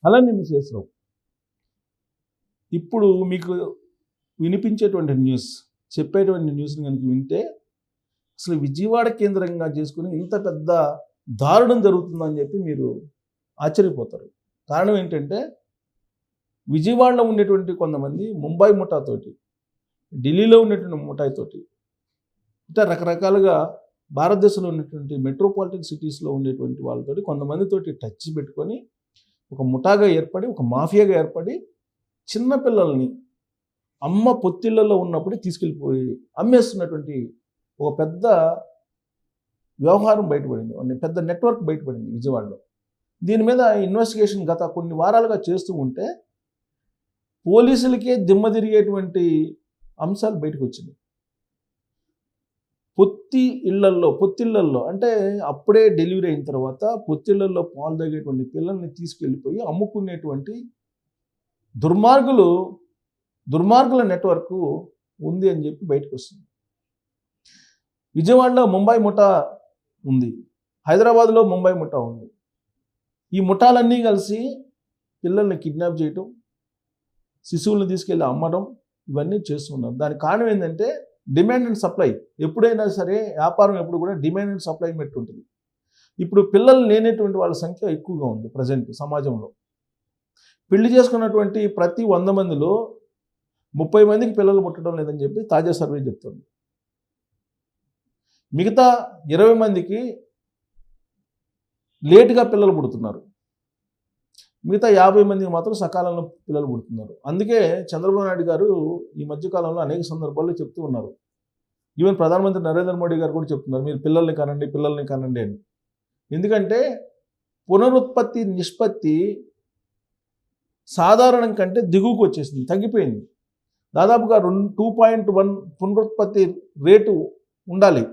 అలానే మిసేసరావు ఇప్పుడు మీకు వినిపించేటువంటి న్యూస్, చెప్పేటువంటి న్యూస్ని కనుక వింటే అసలు విజయవాడ కేంద్రంగా చేసుకుని ఇంత పెద్ద దారుణం జరుగుతుందని చెప్పి మీరు ఆశ్చర్యపోతారు. కారణం ఏంటంటే విజయవాడలో ఉండేటువంటి కొంతమంది ముంబై ముఠాతోటి, ఢిల్లీలో ఉన్నటువంటి ముఠాయితోటి, ఇట్లా రకరకాలుగా భారతదేశంలో ఉన్నటువంటి మెట్రోపాలిటన్ సిటీస్లో ఉండేటువంటి వాళ్ళతోటి కొంతమందితోటి టచ్ పెట్టుకొని ఒక ముఠాగా ఏర్పడి, ఒక మాఫియాగా ఏర్పడి చిన్నపిల్లల్ని అమ్మ పొత్తిళ్లలో ఉన్నప్పుడు తీసుకెళ్ళిపోయి అమ్మేస్తున్నటువంటి ఒక పెద్ద వ్యవహారం బయటపడింది, పెద్ద నెట్వర్క్ బయటపడింది విజయవాడలో. దీని మీద ఇన్వెస్టిగేషన్ గత కొన్ని వారాలుగా చేస్తూ ఉంటే పోలీసులకే దిమ్మ తిరిగేటువంటి అంశాలు బయటకు వచ్చినాయి. పొత్తిళ్లల్లో అంటే అప్పుడే డెలివరీ అయిన తర్వాత పొత్తిళ్లలో పాలు తాగేటువంటి పిల్లల్ని తీసుకెళ్ళిపోయి అమ్ముకునేటువంటి దుర్మార్గుల నెట్వర్క్ ఉంది అని చెప్పి బయటకు వస్తుంది. విజయవాడలో ముంబై ముఠా ఉంది, హైదరాబాద్లో ముంబై ముఠా ఉంది. ఈ ముఠాలన్నీ కలిసి పిల్లల్ని కిడ్నాప్ చేయటం, శిశువులను తీసుకెళ్ళి అమ్మడం, ఇవన్నీ చేస్తున్నారు. దానికి కారణం ఏంటంటే డిమాండ్ అండ్ సప్లై. ఎప్పుడైనా సరే వ్యాపారం ఎప్పుడు కూడా డిమాండ్ అండ్ సప్లై పెట్టి ఉంటుంది. ఇప్పుడు పిల్లలు లేనటువంటి వాళ్ళ సంఖ్య ఎక్కువగా ఉంది ప్రజెంట్ సమాజంలో. పెళ్లి చేసుకున్నటువంటి ప్రతి 100 మందిలో 30 మందికి పిల్లలు పుట్టడం లేదని చెప్పి తాజా సర్వే చెప్తుంది. మిగతా 20 మందికి లేటుగా పిల్లలు పుడుతున్నారు, మిగతా 50 మందికి మాత్రం సకాలంలో పిల్లలు పుడుతున్నారు. అందుకే చంద్రబాబు నాయుడు గారు ఈ మధ్యకాలంలో అనేక సందర్భాల్లో చెప్తూ ఉన్నారు. ఈవెన్ ప్రధానమంత్రి నరేంద్ర మోడీ గారు కూడా చెప్తున్నారు, మీరు పిల్లల్ని కనండి అని. ఎందుకంటే పునరుత్పత్తి నిష్పత్తి సాధారణం కంటే దిగువకు వచ్చేసింది, తగ్గిపోయింది. దాదాపుగా 2.1 పునరుత్పత్తి రేటు ఉండాలి,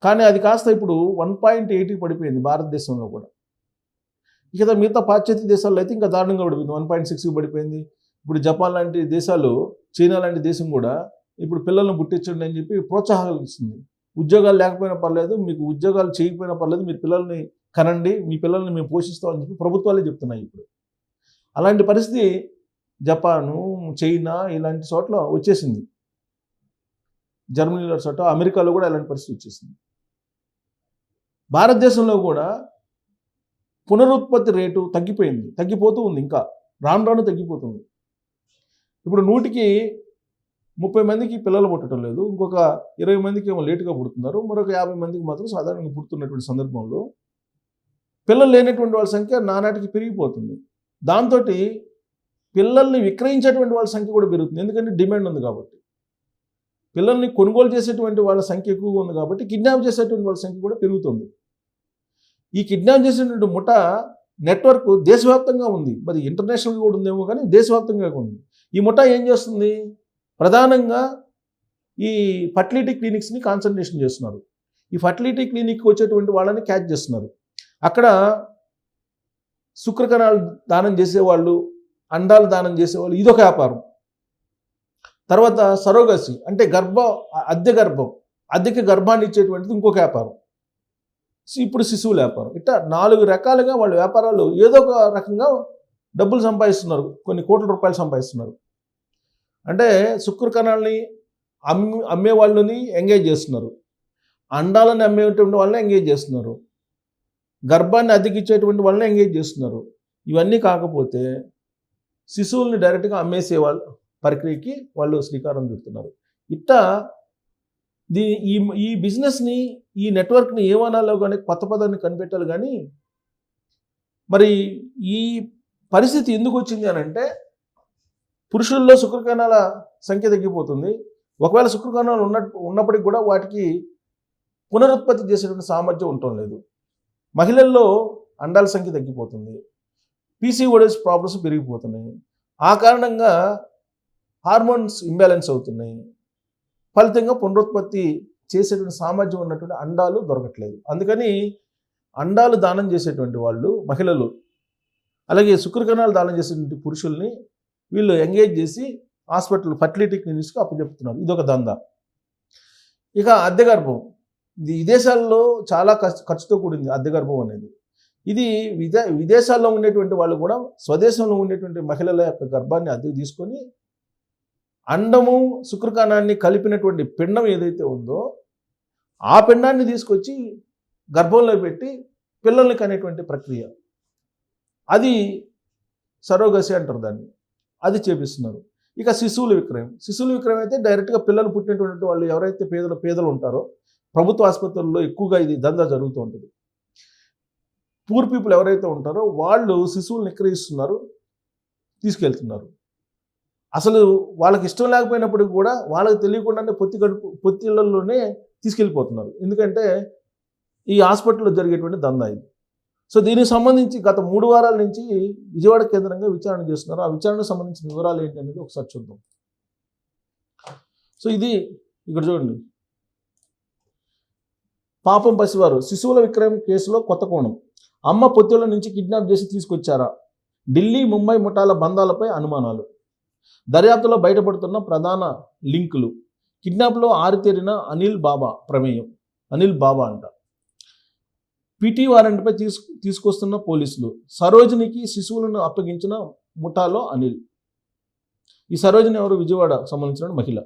కానీ అది కాస్త ఇప్పుడు 1.8 పడిపోయింది భారతదేశంలో కూడా. ఇక మిగతా పాశ్చాత్య దేశాల్లో అయితే ఇంకా దారుణంగా పడిపోయింది, 1.6 పడిపోయింది. ఇప్పుడు జపాన్ లాంటి దేశాలు, చైనా లాంటి దేశం కూడా ఇప్పుడు పిల్లల్ని పుట్టించండి అని చెప్పి ప్రోత్సాహాలు ఇస్తుంది. ఉద్యోగాలు లేకపోయినా పర్లేదు, మీకు ఉద్యోగాలు చేయకపోయినా పర్లేదు, మీరు పిల్లల్ని కనండి, మీ పిల్లల్ని మేము పోషిస్తామని చెప్పి ప్రభుత్వాలే చెప్తున్నాయి ఇప్పుడు. అలాంటి పరిస్థితి జపాను, చైనా ఇలాంటి చోట్ల వచ్చేసింది. జర్మనీలో చోట, అమెరికాలో కూడా ఇలాంటి పరిస్థితి వచ్చేసింది. భారతదేశంలో కూడా పునరుత్పత్తి రేటు తగ్గిపోతూ ఉంది, ఇంకా రాను తగ్గిపోతుంది. ఇప్పుడు 100కి 30 మందికి పిల్లలు పుట్టడం లేదు, ఇంకొక 20 మందికి ఏమో లేటుగా పుడుతున్నారు, మరొక 50 మందికి మాత్రం సాధారణంగా పుడుతున్నటువంటి సందర్భంలో పిల్లలు లేనటువంటి వాళ్ళ సంఖ్య నానాటికి పెరిగిపోతుంది. దాంతో పిల్లల్ని విక్రయించేటువంటి వాళ్ళ సంఖ్య కూడా పెరుగుతుంది, ఎందుకంటే డిమాండ్ ఉంది కాబట్టి. పిల్లల్ని కొనుగోలు చేసేటువంటి వాళ్ళ సంఖ్య ఎక్కువగా ఉంది కాబట్టి కిడ్నాప్ చేసేటువంటి వాళ్ళ సంఖ్య కూడా పెరుగుతుంది. ఈ కిడ్నాప్ చేసేటువంటి ముఠా నెట్వర్క్ దేశవ్యాప్తంగా ఉంది, మరి ఇంటర్నేషనల్గా కూడా ఉందేమో కానీ దేశవ్యాప్తంగా ఉంది. ఈ ముఠా ఏం చేస్తుంది? ప్రధానంగా ఈ ఫర్టిలిటీ క్లినిక్స్ని కాన్సన్ట్రేషన్ చేస్తున్నారు. ఈ ఫర్టిలిటీ క్లినిక్కి వచ్చేటువంటి వాళ్ళని క్యాచ్ చేస్తున్నారు. అక్కడ శుక్రకణాలు దానం చేసేవాళ్ళు, అండాలు దానం చేసేవాళ్ళు, ఇదొక వ్యాపారం. తర్వాత సరోగసి అంటే అద్దెకి గర్భాన్ని ఇచ్చేటువంటిది ఇంకొక వ్యాపారం. ఇప్పుడు శిశువుల వ్యాపారం. ఇట్లా 4 రకాలుగా వాళ్ళ వ్యాపారాలు ఏదో ఒక రకంగా డబ్బులు సంపాదిస్తున్నారు, కొన్ని కోట్ల రూపాయలు సంపాదిస్తున్నారు. అంటే శుక్రకణాలని అమ్మే వాళ్ళని ఎంగేజ్ చేస్తున్నారు, అండాలని అమ్మేటువంటి వాళ్ళని ఎంగేజ్ చేస్తున్నారు, గర్భాన్ని అద్దెకిచ్చేటువంటి వాళ్ళని ఎంగేజ్ చేస్తున్నారు. ఇవన్నీ కాకపోతే శిశువుల్ని డైరెక్ట్గా అమ్మేసే వాళ్ళ ప్రక్రియకి వాళ్ళు శ్రీకారం చుడుతున్నారు. ఇట్లా ఈ బిజినెస్ని, ఈ నెట్వర్క్ని ఏమనాలో కానీ కొత్త పదాన్ని కనిపెట్టాలి. కానీ మరి ఈ పరిస్థితి ఎందుకు వచ్చింది అని అంటే, పురుషుల్లో శుక్రకణాల సంఖ్య తగ్గిపోతుంది. ఒకవేళ శుక్రకణాలు ఉన్నప్పటికీ కూడా వాటికి పునరుత్పత్తి చేసేటువంటి సామర్థ్యం ఉండటం లేదు. మహిళల్లో అండాల సంఖ్య తగ్గిపోతుంది, పీసీఓడీస్ ప్రాబ్లమ్స్ పెరిగిపోతున్నాయి. ఆ కారణంగా హార్మోన్స్ ఇంబ్యాలెన్స్ అవుతున్నాయి. ఫలితంగా పునరుత్పత్తి చేసేటువంటి సామర్థ్యం ఉన్నటువంటి అండాలు దొరకట్లేదు. అందుకని అండాలు దానం చేసేటువంటి వాళ్ళు మహిళలు, అలాగే శుక్రకణాలు దానం చేసేటువంటి పురుషుల్ని వీళ్ళు ఎంగేజ్ చేసి హాస్పిటల్ ఫర్టిలిటీ క్లినిక్స్కి అప్పచెప్తున్నారు. ఇదొక దందా. ఇక అద్దె గర్భం, ఇది విదేశాల్లో చాలా ఖర్చుతో కూడింది అద్దె గర్భం అనేది. ఇది విదేశాల్లో ఉండేటువంటి వాళ్ళు కూడా స్వదేశంలో ఉండేటువంటి మహిళల యొక్క గర్భాన్ని అద్దెకు తీసుకొని అండము శుక్రకణాన్ని కలిపినటువంటి పిండం ఏదైతే ఉందో ఆ పిండాన్ని తీసుకొచ్చి గర్భంలో పెట్టి పిల్లల్ని కనేటువంటి ప్రక్రియ, అది సరోగసి అంటారు దాన్ని, అది చేపిస్తున్నారు. ఇక శిశువుల విక్రయం అయితే డైరెక్ట్గా పిల్లలు పుట్టినటువంటి వాళ్ళు ఎవరైతే పేదలు ఉంటారో ప్రభుత్వ ఆసుపత్రుల్లో ఎక్కువగా ఇది దందా జరుగుతూ ఉంటుంది. పూర్ పీపుల్ ఎవరైతే ఉంటారో వాళ్ళు శిశువులు విక్రయిస్తున్నారు, తీసుకెళ్తున్నారు. అసలు వాళ్ళకి ఇష్టం లేకపోయినప్పటికీ కూడా వాళ్ళకి తెలియకుండానే పొత్తిళ్లలోనే తీసుకెళ్ళిపోతున్నారు. ఎందుకంటే ఈ హాస్పిటల్లో జరిగేటువంటి దందా ఇది. సో దీనికి సంబంధించి గత 3 వారాల నుంచి విజయవాడ కేంద్రంగా విచారణ చేస్తున్నారు. ఆ విచారణకు సంబంధించిన వివరాలు ఏంటి అనేది ఒకసారి చూద్దాం. సో ఇది ఇక్కడ చూడండి, పాపం పసివారు శిశువుల విక్రయం కేసులో కొత్త కోణం. అమ్మ పొత్తిళ్ల నుంచి కిడ్నాప్ చేసి తీసుకొచ్చారా? ఢిల్లీ ముంబై ముఠాల బంధాలపై అనుమానాలు. దర్యాప్తులో బయటపడుతున్న ప్రధాన లింకులు. కిడ్నాప్లో ఆరితేరిన అనిల్ బాబా అంట. పిటి వారెంట్పై తీసుకొస్తున్న పోలీసులు. సరోజినికి శిశువులను అప్పగించిన ముఠాలో అనిల్. ఈ సరోజిని ఎవరు? విజయవాడ సంబంధించిన మహిళ.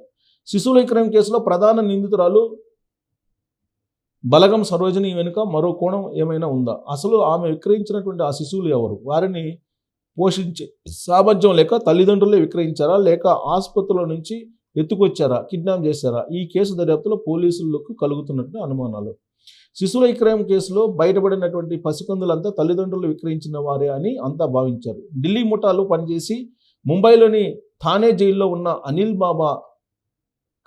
శిశువుల విక్రయం కేసులో ప్రధాన నిందితురాలు బలగం సరోజిని వెనుక మరో కోణం ఏమైనా ఉందా? అసలు ఆమె విక్రయించినటువంటి ఆ శిశువులు ఎవరు? వారిని పోషించే సామర్థ్యం లేక తల్లిదండ్రులే విక్రయించారా, లేక ఆసుపత్రుల నుంచి ఎత్తుకొచ్చారా, కిడ్నాప్ చేశారా? ఈ కేసు దర్యాప్తులో పోలీసులకు కలుగుతున్నట్టు అనుమానాలు. శిశువుల విక్రయం కేసులో బయటపడినటువంటి పసికందులంతా తల్లిదండ్రులు విక్రయించిన వారే అని అంతా భావించారు. ఢిల్లీ ముఠాలు పనిచేసి ముంబైలోని థానే జైల్లో ఉన్న అనిల్ బాబా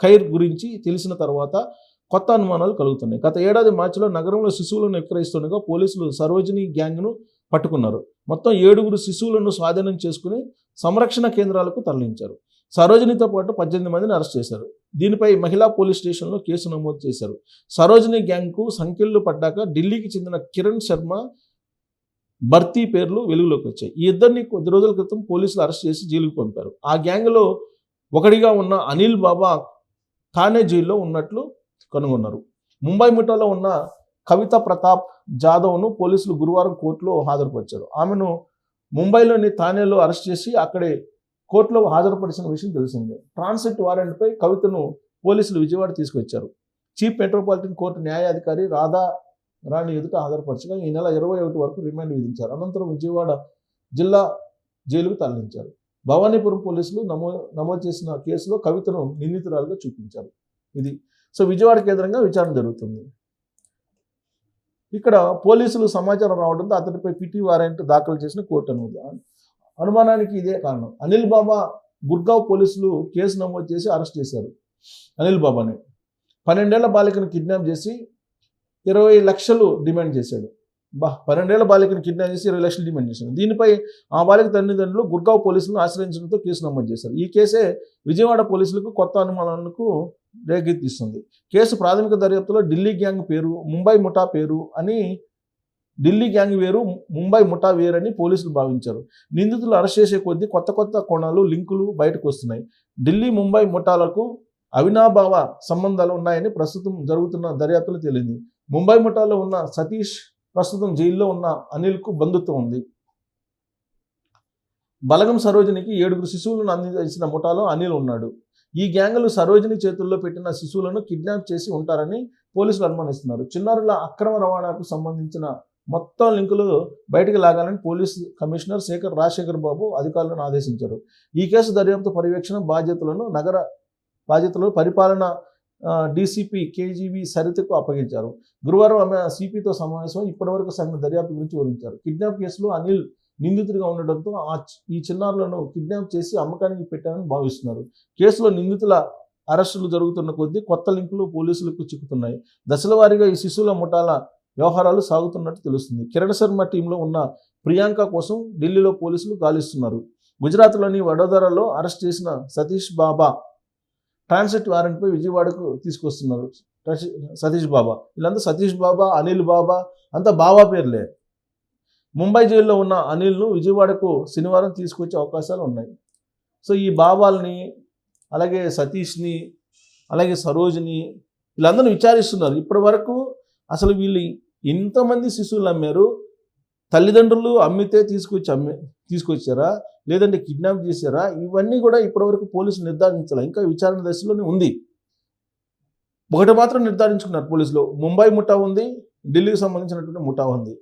ఖైర్ గురించి తెలిసిన తర్వాత కొత్త అనుమానాలు కలుగుతున్నాయి. గత ఏడాది మార్చిలో నగరంలో శిశువులను విక్రయిస్తుండగా పోలీసులు సరోజిని గ్యాంగ్ను పట్టుకున్నారు. మొత్తం 7 శిశువులను స్వాధీనం చేసుకుని సంరక్షణ కేంద్రాలకు తరలించారు. సరోజినితో పాటు 18 మందిని అరెస్ట్ చేశారు. దీనిపై మహిళా పోలీస్ స్టేషన్లో కేసు నమోదు చేశారు. సరోజిని గ్యాంగ్కు సంఖ్యలు పడ్డాక ఢిల్లీకి చెందిన కిరణ్ శర్మ, భర్తీ పేర్లు వెలుగులోకి వచ్చాయి. ఈ ఇద్దరిని కొద్ది రోజుల క్రితం పోలీసులు అరెస్ట్ చేసి జైలుకు పంపారు. ఆ గ్యాంగ్లో ఒకడిగా ఉన్న అనిల్ బాబా థానే జైల్లో ఉన్నట్లు కనుగొన్నారు. ముంబై ముఠాలో ఉన్న కవిత ప్రతాప్ జాదవ్ను పోలీసులు గురువారం కోర్టులో హాజరుపరిచారు. ఆమెను ముంబైలోని థానేలో అరెస్ట్ చేసి అక్కడే కోర్టులో హాజరుపరిచిన విషయం తెలిసిందే. ట్రాన్సిట్ వారెంట్పై కవితను పోలీసులు విజయవాడ తీసుకొచ్చారు. చీఫ్ మెట్రోపాలిటన్ కోర్టు న్యాయాధికారి రాధా రాణి ఎదుట హాజరుపరచగా ఈ నెల 21 వరకు రిమాండ్ విధించారు. అనంతరం విజయవాడ జిల్లా జైలుకు తరలించారు. భవానీపురం పోలీసులు నమోదు చేసిన కేసులో కవితను నిందితురాలుగా చూపించారు. ఇది సో విజయవాడ కేంద్రంగా విచారణ జరుగుతుంది. ఇక్కడ పోలీసులు సమాచారం రావడంతో అతడిపై పిటి వారెంట్ దాఖలు చేసిన కోర్టు అనుమానానికి ఇదే కారణం. అనిల్ బాబా గుర్గావ్ పోలీసులు కేసు నమోదు చేసి అరెస్ట్ చేశారు. అనిల్ బాబాని 12 ఏళ్ల బాలికను కిడ్నాప్ చేసి 20 లక్షలు డిమాండ్ చేశాడు. 12 ఏళ్ల బాలికను కిడ్నాప్ చేసి 20 లక్షలు డిమాండ్ చేశాడు. దీనిపై ఆ బాలిక తల్లిదండ్రులు గుర్గావ్ పోలీసులను ఆశ్రయించడంతో కేసు నమోదు చేశారు. ఈ కేసే విజయవాడ పోలీసులకు కొత్త అనుమానాలకు రేకెత్తిస్తుంది. కేసు ప్రాథమిక దర్యాప్తులో ఢిల్లీ గ్యాంగ్ పేరు, ముంబై ముఠా పేరు అని, ఢిల్లీ గ్యాంగ్ వేరు, ముంబై ముఠా వేరని పోలీసులు భావించారు. నిందితులు అరెస్ట్ చేసే కొద్దీ కొత్త కోణాలు, లింకులు బయటకు వస్తున్నాయి. ఢిల్లీ ముంబై ముఠాలకు అవినాభావ సంబంధాలు ఉన్నాయని ప్రస్తుతం జరుగుతున్న దర్యాప్తులో తేలింది. ముంబై ముఠాలో ఉన్న సతీష్ ప్రస్తుతం జైల్లో ఉన్న అనిల్కు బంధుత్వం ఉంది. బలగం సరోజినికి 7 శిశువులను అందించిన ముఠాలో అనిల్ ఉన్నాడు. ఈ గ్యాంగులు సరోజిని చేతుల్లో పెట్టిన శిశువులను కిడ్నాప్ చేసి ఉంటారని పోలీసులు అనుమానిస్తున్నారు. చిన్నారుల అక్రమ రవాణాకు సంబంధించిన మొత్తం లింకులు బయటకు లాగాలని పోలీస్ కమిషనర్ శేఖర్ రాజశేఖర్ బాబు అధికారులను ఆదేశించారు. ఈ కేసు దర్యాప్తు పర్యవేక్షణ బాధ్యతలను పరిపాలన డీసీపీ కేజీవి సరితకు అప్పగించారు. గురువారం ఆమె సిపితో సమావేశం ఇప్పటివరకు సాగిన దర్యాప్తు గురించి వివరించారు. కిడ్నాప్ కేసులో అనిల్ నిందితుడిగా ఉండడంతో ఈ చిన్నారులను కిడ్నాప్ చేసి అమ్మకానికి పెట్టారని భావిస్తున్నారు. కేసులో నిందితుల అరెస్టులు జరుగుతున్న కొద్దీ కొత్త లింకులు పోలీసులకు చిక్కుతున్నాయి. దశల వారీగా ఈ శిశువుల ముఠాల వ్యవహారాలు సాగుతున్నట్టు తెలుస్తుంది. కిరణ్ శర్మ టీంలో ఉన్న ప్రియాంక కోసం ఢిల్లీలో పోలీసులు గాలిస్తున్నారు. గుజరాత్లోని వడోదరాలో అరెస్ట్ చేసిన సతీష్ బాబా ట్రాన్సిట్ వారెంట్పై విజయవాడకు తీసుకొస్తున్నారు. సతీష్ బాబా, వీళ్ళంతా సతీష్ బాబా, అనిల్ బాబా అంతా బాబా పేర్లే. ముంబై జైల్లో ఉన్న అనిల్ను విజయవాడకు శనివారం తీసుకొచ్చే అవకాశాలు ఉన్నాయి. సో ఈ బాబాల్ని, అలాగే సతీష్ని, అలాగే సరోజిని, వీళ్ళందరూ విచారిస్తున్నారు. ఇప్పటి వరకు అసలు వీళ్ళు ఇంతమంది శిశువులు అమ్మారు, తల్లిదండ్రులు అమ్మితే తీసుకొచ్చారా, లేదంటే కిడ్నాప్ చేశారా, ఇవన్నీ కూడా ఇప్పటివరకు పోలీసులు నిర్ధారించాలి. ఇంకా విచారణ దశలోనే ఉంది. ఒకటి మాత్రం నిర్ధారించుకున్నారు పోలీసులు, ముంబై ముఠా ఉంది, ఢిల్లీకి సంబంధించినటువంటి ముఠా ఉంది.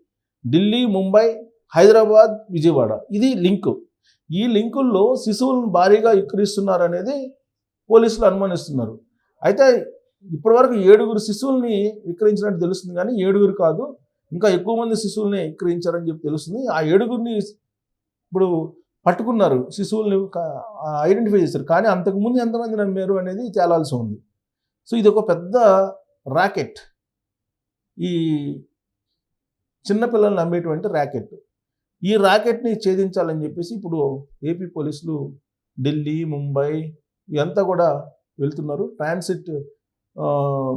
ఢిల్లీ, ముంబై, హైదరాబాద్, విజయవాడ, ఇది లింకు. ఈ లింకుల్లో శిశువులను భారీగా విక్రయిస్తున్నారు అనేది పోలీసులు అనుమానిస్తున్నారు. అయితే ఇప్పటివరకు 7 శిశువుల్ని విక్రయించినట్టు తెలుస్తుంది, కానీ 7 కాదు, ఇంకా ఎక్కువ మంది శిశువుల్ని విక్రయించారని చెప్పి తెలుస్తుంది. ఆ 7 ఇప్పుడు పట్టుకున్నారు, శిశువుల్ని ఐడెంటిఫై చేశారు. కానీ అంతకుముందు ఎంతమంది నమ్మారు అనేది తేలాల్సి ఉంది. సో ఇది ఒక పెద్ద ర్యాకెట్, ఈ చిన్నపిల్లల్ని నమ్మేటువంటి ర్యాకెట్. ఈ ర్యాకెట్ని ఛేదించాలని చెప్పేసి ఇప్పుడు ఏపీ పోలీసులు ఢిల్లీ, ముంబై ఇదంతా కూడా వెళ్తున్నారు. ట్రాన్సిట్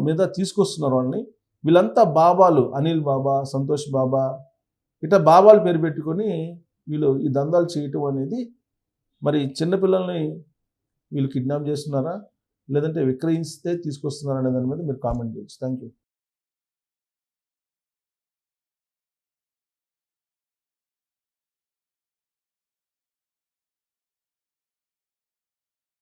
మీద తీసుకొస్తున్నారు వాళ్ళని. వీళ్ళంతా బాబాలు, అనిల్ బాబా, సంతోష్ బాబా, ఇట్లా బాబాలు పేరు పెట్టుకొని వీళ్ళు ఈ దందాలు చేయటం అనేది, మరి చిన్నపిల్లల్ని వీళ్ళు కిడ్నాప్ చేస్తున్నారా, లేదంటే విక్రయిస్తే తీసుకొస్తున్నారా అనే దాని మీద మీరు కామెంట్ చేయొచ్చు. Thank you.